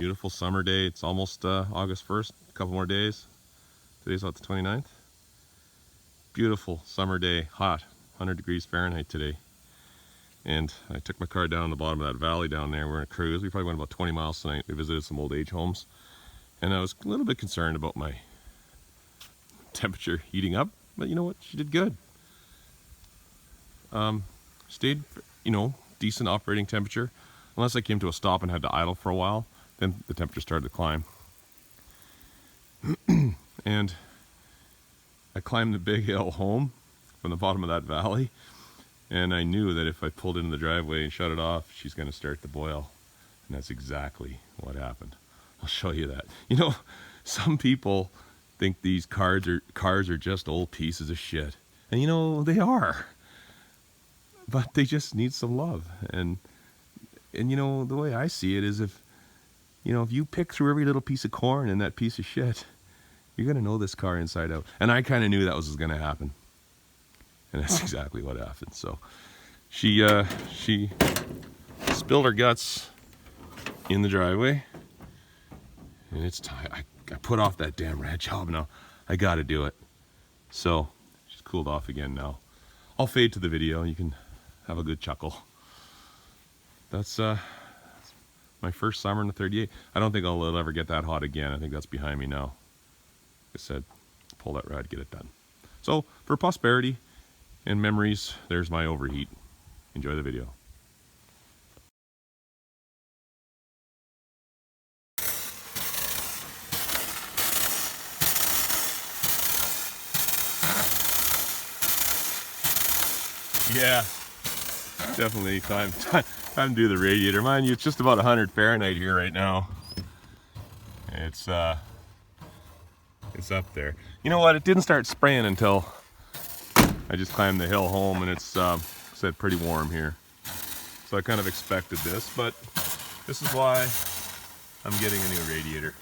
Beautiful summer day. It's almost August 1st, a couple more days. Today's about the 29th. Beautiful summer day, hot, 100 degrees Fahrenheit today. And I took my car down the bottom of that valley down there. We're in a cruise. We probably went about 20 miles tonight. We visited some old age homes. And I was a little bit concerned about my temperature heating up, but you know what? She did good. Stayed, decent operating temperature. Unless I came to a stop and had to idle for a while, then the temperature started to climb. And I climbed the big hill home from the bottom of that valley, and I knew that if I pulled into the driveway and shut it off, she's going to start to boil. And that's exactly what happened. I'll show you that. Some people think these cars are just old pieces of shit. And they are. But they just need some love. And the way I see it is if you pick through every little piece of corn in that piece of shit, you're going to know this car inside out. And I kind of knew that was going to happen. And that's exactly what happened. So she spilled her guts in the driveway. And it's time. I put off that damn rat job now. I got to do it. So she's cooled off again now. I'll fade to the video. You can have a good chuckle. That's my first summer in the 38. I don't think I'll ever get that hot again. I think that's behind me now. Like I said, pull that rod, get it done. So for prosperity and memories, there's my overheat. Enjoy the video. Yeah, definitely time to do the radiator. Mind you, it's just about 100 Fahrenheit here right now. It's up there. You know what? It didn't start spraying until I just climbed the hill home, and it's said pretty warm here. So I kind of expected this, but this is why I'm getting a new radiator.